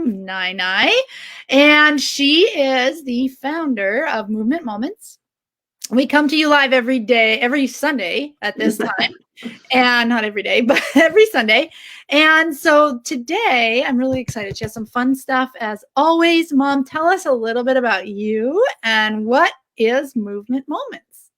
am Nai, and she is the founder of Movement Moments. We come to you live every Sunday at this time, and not every day, but every Sunday. And so today I'm really excited. She has some fun stuff as always. Mom, tell us a little bit about you and what is Movement Moments?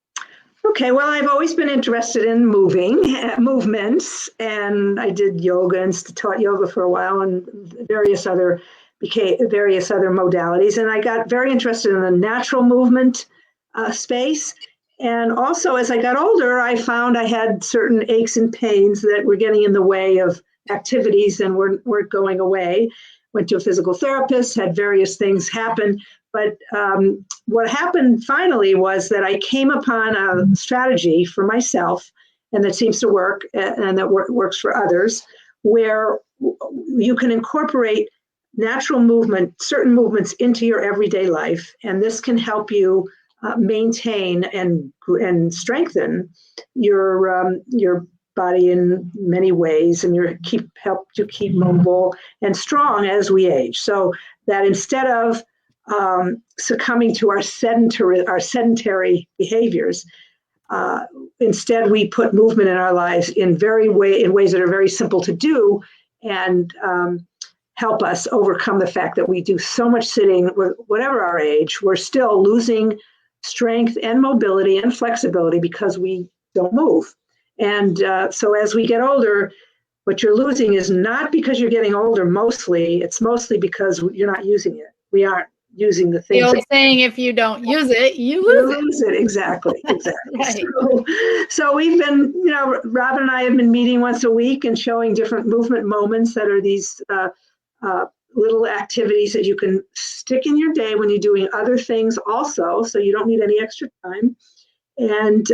Okay, well, I've always been interested in movements, and I did yoga and taught yoga for a while, and various other modalities. And I got very interested in the natural movement space. And also, as I got older, I found I had certain aches and pains that were getting in the way of activities and weren't going away. Went to a physical therapist, had various things happen. But what happened finally was that I came upon a strategy for myself, and that seems to work, and that works for others, where you can incorporate natural movement, certain movements into your everyday life, and this can help you maintain and strengthen your body in many ways, and help to keep mobile and strong as we age. So that instead of succumbing to our sedentary behaviors, instead we put movement in our lives in ways that are very simple to do, and help us overcome the fact that we do so much sitting. Whatever our age, we're still losing strength and mobility and flexibility because we don't move. And so as we get older, what you're losing is not because you're getting older mostly, it's mostly because you're not using it. We aren't using the things. The old saying, if you don't use it, you lose it. Exactly. Right. So we've been, Robin and I have been meeting once a week and showing different movement moments that are these little activities that you can stick in your day when you're doing other things also, so you don't need any extra time. And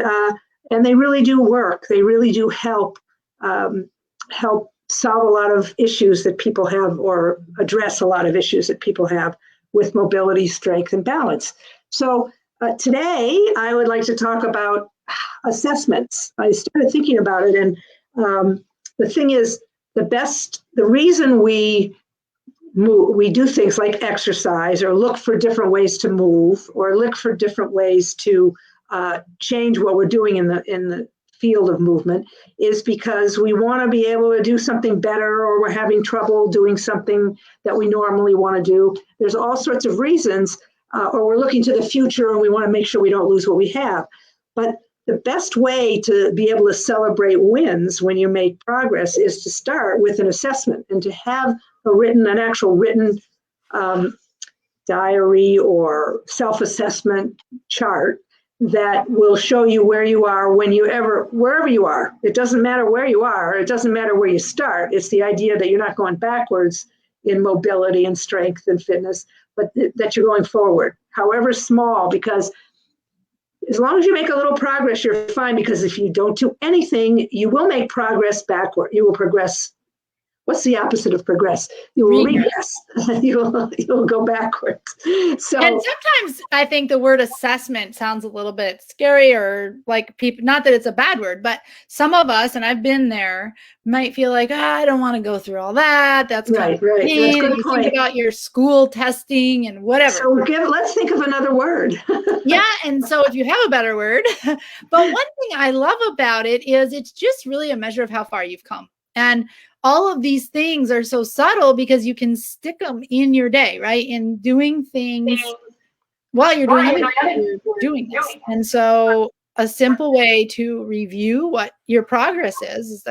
they really do work. They really do help solve a lot of issues that people have, or address a lot of issues that people have with mobility, strength, and balance. So today I would like to talk about assessments. I started thinking about it, and the thing is, the reason we do things like exercise, or look for different ways to move, or look for different ways to change what we're doing in the field of movement, is because we want to be able to do something better, or we're having trouble doing something that we normally want to do. There's all sorts of reasons, or we're looking to the future and we want to make sure we don't lose what we have. But the best way to be able to celebrate wins when you make progress is to start with an assessment, and to have an actual written diary or self-assessment chart that will show you where you are wherever you are. It doesn't matter where you are. It doesn't matter where you start. It's the idea that you're not going backwards in mobility and strength and fitness, but that you're going forward, however small, because as long as you make a little progress, you're fine, because if you don't do anything, you will make progress backward. You will progress. What's the opposite of progress? You will regress. You'll go backwards. So, and sometimes I think the word assessment sounds a little bit scary, or like people, not that it's a bad word, but some of us, and I've been there, might feel like, I don't want to go through all that. That's right. That's a good point. Think about your school testing and whatever. So let's think of another word. Yeah. And so if you have a better word, but one thing I love about it is it's just really a measure of how far you've come. And all of these things are so subtle because you can stick them in your day, right? In doing things while you're doing this. And so a simple way to review what your progress is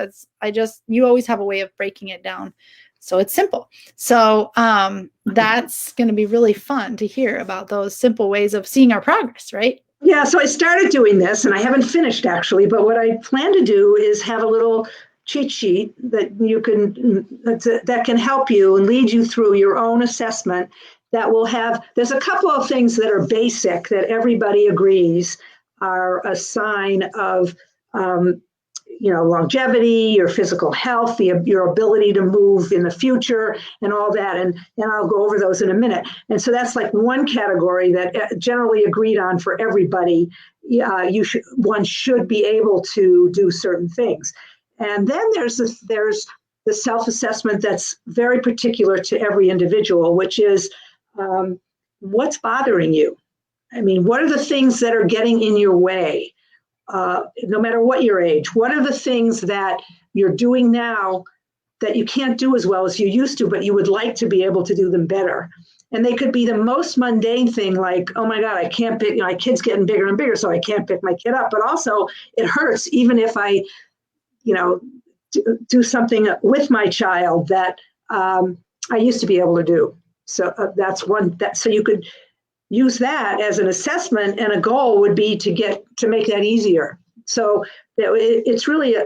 you always have a way of breaking it down. So it's simple. So that's going to be really fun to hear about those simple ways of seeing our progress, right? Yeah. So I started doing this, and I haven't finished actually, but what I plan to do is have a little cheat sheet that can help you and lead you through your own assessment. There's a couple of things that are basic that everybody agrees are a sign of longevity, your physical health, your ability to move in the future, and all that. And I'll go over those in a minute. And so that's like one category that generally agreed on for everybody. One should be able to do certain things. And then there's the the self-assessment that's very particular to every individual, which is what's bothering you? I mean, what are the things that are getting in your way? No matter what your age, what are the things that you're doing now that you can't do as well as you used to, but you would like to be able to do them better? And they could be the most mundane thing, like, oh my God, I can't pick, my kid's getting bigger and bigger, so I can't pick my kid up. But also it hurts even if I, do something with my child that I used to be able to do. So that's one, so you could use that as an assessment, and a goal would be to make that easier. So it's really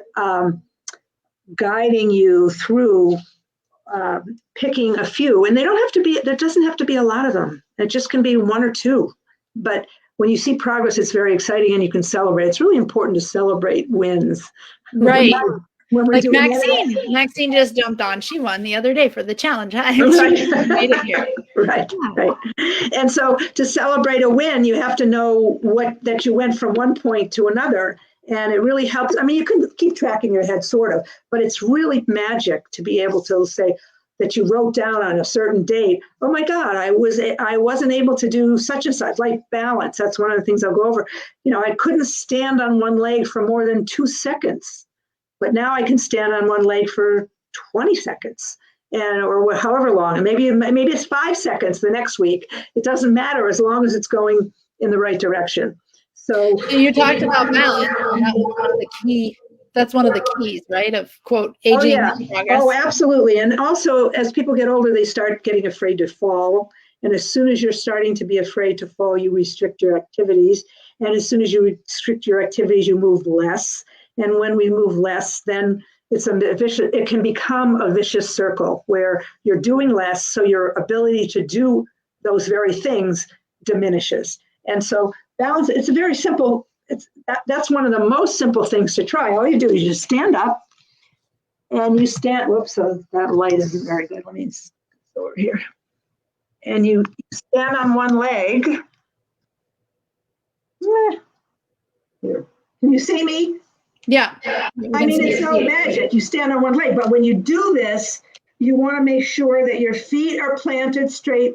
guiding you through picking a few, and there doesn't have to be a lot of them. It just can be one or two. But when you see progress, it's very exciting, and you can celebrate. It's really important to celebrate wins. Right. When we're like doing Maxine just jumped on. She won the other day for the challenge. Right. She made it here. Right. And so to celebrate a win, you have to know that you went from one point to another. And it really helps. I mean, you can keep track in your head, sort of, but it's really magic to be able to say that you wrote down on a certain date, oh my God, I wasn't able to do such and such, like balance. That's one of the things I'll go over. I couldn't stand on one leg for more than 2 seconds. But now I can stand on one leg for 20 seconds or however long. And maybe it's 5 seconds the next week. It doesn't matter as long as it's going in the right direction. So you talked about balance. That's one of the keys, right? Of quote, aging progress. Oh, absolutely. And also as people get older, they start getting afraid to fall. And as soon as you're starting to be afraid to fall, you restrict your activities. And as soon as you restrict your activities, you move less. And when we move less, then it can become a vicious circle where you're doing less, so your ability to do those very things diminishes. And so balance, it's a very simple, that's one of the most simple things to try. All you do is you just stand up and you stand, whoops, so that light isn't very good. Let me go over here. And you stand on one leg. Here. Can you see me? Yeah. I mean, it's no magic. You stand on one leg, but when you do this, you want to make sure that your feet are planted straight,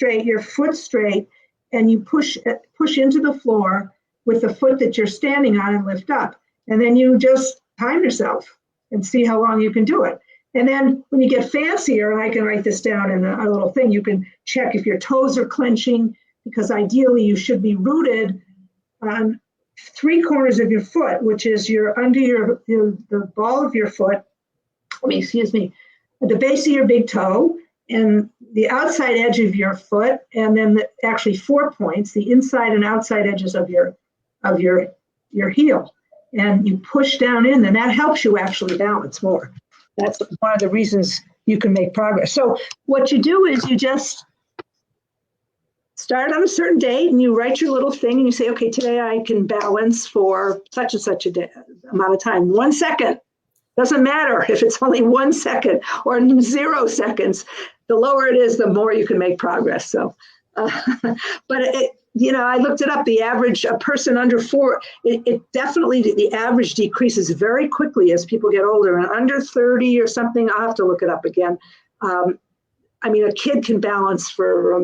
your foot straight, and you push into the floor with the foot that you're standing on and lift up. And then you just time yourself and see how long you can do it. And then when you get fancier, and I can write this down in a little thing, you can check if your toes are clenching, because ideally you should be rooted on 3 corners of your foot, which is under the ball of your foot, at the base of your big toe, and the outside edge of your foot, and then actually 4 points, the inside and outside edges of your heel. And you push down in, and that helps you actually balance more. That's one of the reasons you can make progress. So what you do is you just start on a certain date and you write your little thing and you say, okay, today I can balance for such and such amount of time. 1 second. Doesn't matter if it's only 1 second or 0 seconds. The lower it is, the more you can make progress. So, but I looked it up. The average, a person under 4, it definitely, the average decreases very quickly as people get older. And under 30 or something, I'll have to look it up again. A kid can balance for,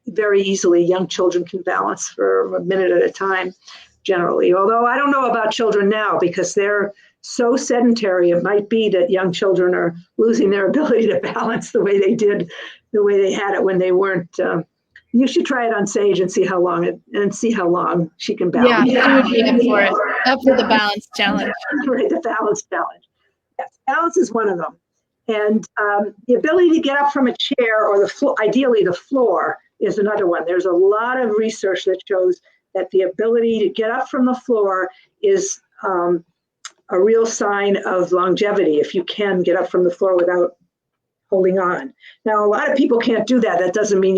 very easily. Young children can balance for a minute at a time, generally. Although I don't know about children now because they're so sedentary. It might be that young children are losing their ability to balance the way they had it when they weren't. You should try it on Sage and see how long she can balance. Yeah, she would be up for the balance challenge. Right, the balance challenge. Yes, balance is one of them. And the ability to get up from a chair or the floor, ideally the floor, is another one. There's a lot of research that shows that the ability to get up from the floor is a real sign of longevity if you can get up from the floor without holding on. Now, a lot of people can't do that. That doesn't mean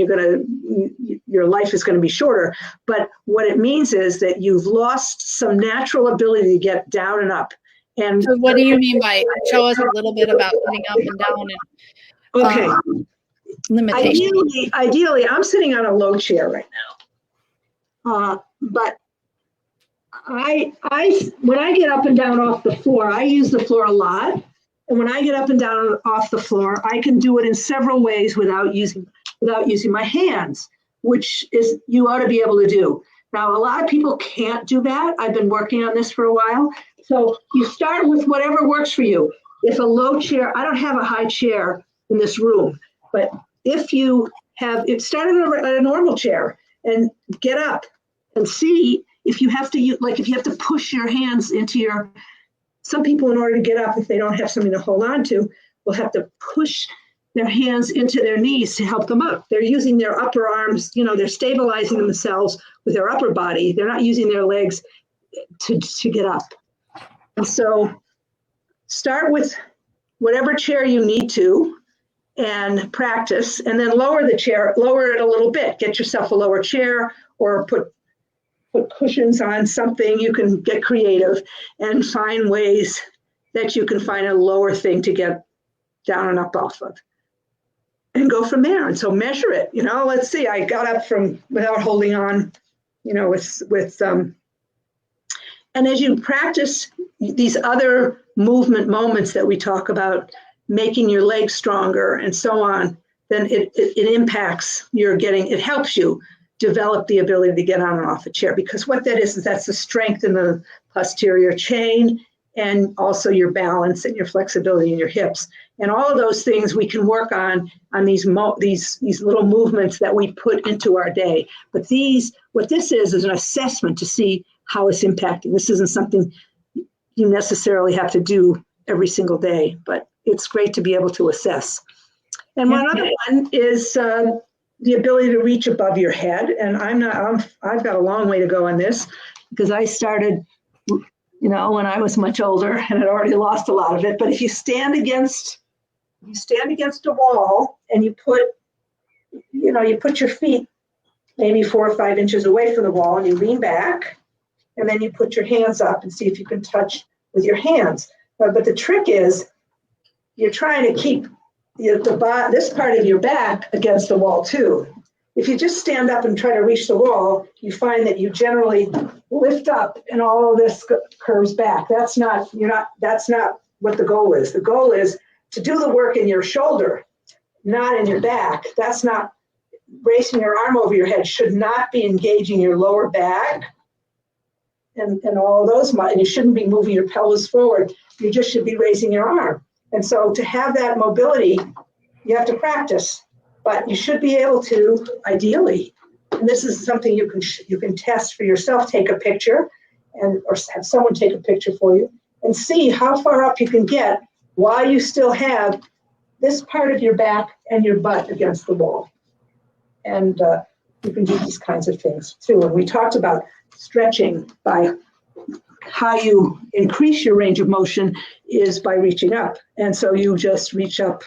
your life is going to be shorter. But what it means is that you've lost some natural ability to get down and up. And so what do you mean by, show us a little bit about getting up and down and limitations? Ideally, I'm sitting on a low chair right now. But when I get up and down off the floor, I use the floor a lot. And when I get up and down off the floor, I can do it in several ways without using my hands, which is you ought to be able to do. Now, a lot of people can't do that. I've been working on this for a while. So you start with whatever works for you. If a low chair, I don't have a high chair in this room, but if you have, start at a normal chair and get up and see if you have to use, like if you have to push your hands into your, some people in order to get up, if they don't have something to hold on to, will have to push their hands into their knees to help them up. They're using their upper arms, they're stabilizing themselves with their upper body. They're not using their legs to get up. And so start with whatever chair you need to and practice, and then lower the chair, lower it a little bit. Get yourself a lower chair or put cushions on something. You can get creative and find ways that you can find a lower thing to get down and up off of. And go from there. And so measure it, let's see, I got up without holding on, and as you practice these other movement moments that we talk about, making your legs stronger and so on, then it impacts it helps you develop the ability to get on and off a chair, because what that is that's the strength in the posterior chain and also your balance and your flexibility in your hips. And all of those things we can work on these little movements that we put into our day. But what this is an assessment to see how it's impacting. This isn't something you necessarily have to do every single day, but it's great to be able to assess. And one other one is the ability to reach above your head. And I've got a long way to go on this, because I started when I was much older and had already lost a lot of it. But if you stand against a wall and you put your feet maybe 4 or 5 inches away from the wall and you lean back, and then you put your hands up and see if you can touch with your hands. But the trick is you're trying to keep this part of your back against the wall too. If you just stand up and try to reach the wall, you find that you generally lift up and all of this curves back. That's not what the goal is. The goal is to do the work in your shoulder, not in your back. That's not raising your arm over your head, should not be engaging your lower back and all of those. And you shouldn't be moving your pelvis forward. You just should be raising your arm. And so to have that mobility, you have to practice. But you should be able to, ideally, and this is something you can test for yourself, take a picture or have someone take a picture for you and see how far up you can get while you still have this part of your back and your butt against the wall. And you can do these kinds of things too. And we talked about stretching by how you increase your range of motion is by reaching up. And so you just reach up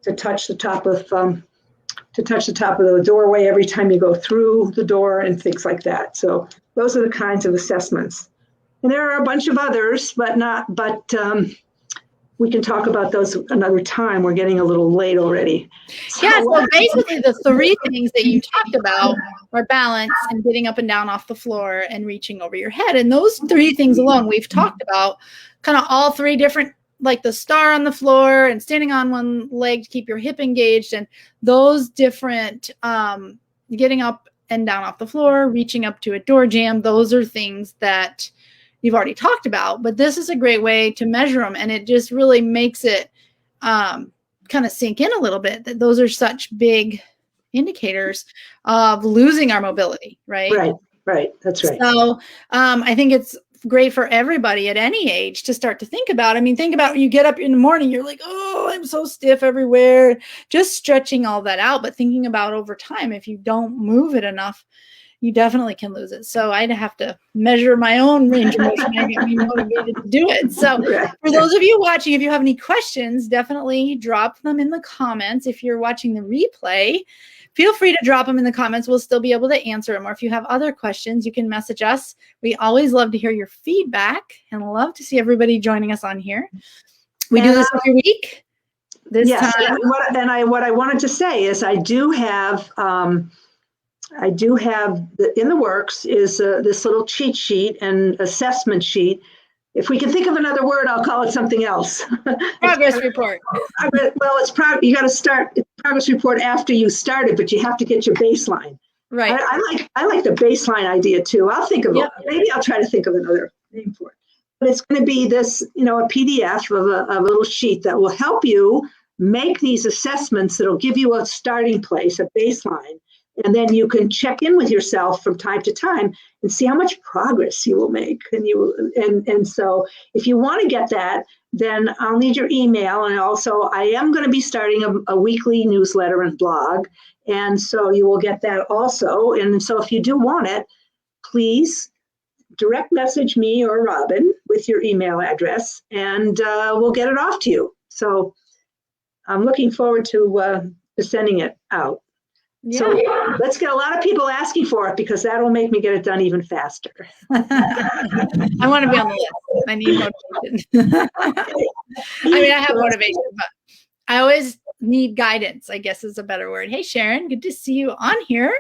to touch the top of the doorway every time you go through the door and things like that. So those are the kinds of assessments. And there are a bunch of others, but we can talk about those another time. We're getting a little late already. So basically the 3 things that you talked about are balance and getting up and down off the floor and reaching over your head. And those 3 things alone, we've talked about kind of all 3 different, like the star on the floor and standing on one leg to keep your hip engaged, and those different getting up and down off the floor, reaching up to a door jamb. Those are things that you've already talked about, but this is a great way to measure them. And it just really makes it kind of sink in a little bit that those are such big indicators of losing our mobility, right? Right. That's right. So I think it's great for everybody at any age to start to think about. I mean, think about when you get up in the morning, you're like, oh, I'm so stiff everywhere. Just stretching all that out, but thinking about over time, if you don't move it enough, you definitely can lose it. So I'd have to measure my own range of motion and get me motivated to do it. So for those of you watching, if you have any questions, definitely drop them in the comments. If you're watching the replay, feel free to drop them in the comments. We'll still be able to answer them. Or if you have other questions, you can message us. We always love to hear your feedback and love to see everybody joining us on here. We do this every week. Yes, time. What I wanted to say is I do have in the works is this little cheat sheet and assessment sheet if we can think of another word, I'll call it something else. Progress report. Well, you got to start progress report after you started, but you have to get your baseline. Right. I like the baseline idea too. I'll think of it. Maybe I'll try to think of another name for it. But it's going to be this, a PDF of a little sheet that will help you make these assessments that'll give you a starting place, a baseline. And then you can check in with yourself from time to time and see how much progress you will make. And so if you want to get that, then I'll need your email. And also I am going to be starting a weekly newsletter and blog. And so you will get that also. And so if you do want it, please direct message me or Robin with your email address, and we'll get it off to you. So I'm looking forward to sending it out. Yeah. So let's get a lot of people asking for it, because that'll make me get it done even faster. I want to be on the list. I need motivation. I have motivation, but I always need guidance, I guess is a better word. Hey, Sharon, good to see you on here.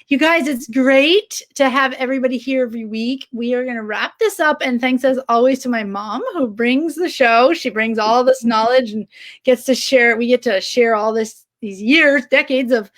You guys, it's great to have everybody here every week. We are going to wrap this up. And thanks as always to my mom who brings the show. She brings all this knowledge and gets to share. We get to share all these years, decades of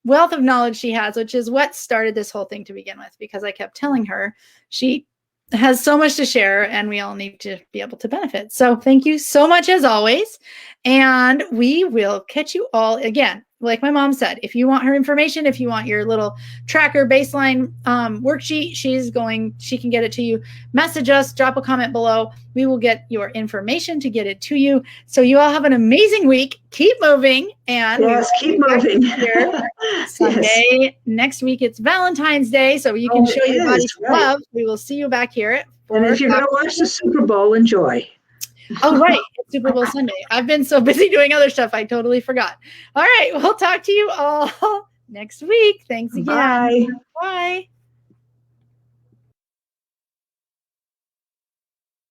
wealth of knowledge she has, which is what started this whole thing to begin with, because I kept telling her she has so much to share and we all need to be able to benefit. So thank you so much as always. And we will catch you all again. Like my mom said, if you want her information, if you want your little tracker baseline worksheet, she can get it to you. Message us, drop a comment below. We will get your information to get it to you. So you all have an amazing week. Keep moving. And yes, keep moving. Sunday. Yes. Next week, it's Valentine's Day. So you can show your body love. We will see you back here. And if you're going to watch the Super Bowl, enjoy. Oh, right. It's Super Bowl Sunday. I've been so busy doing other stuff. I totally forgot. All right. We'll talk to you all next week. Thanks again. Bye. Bye.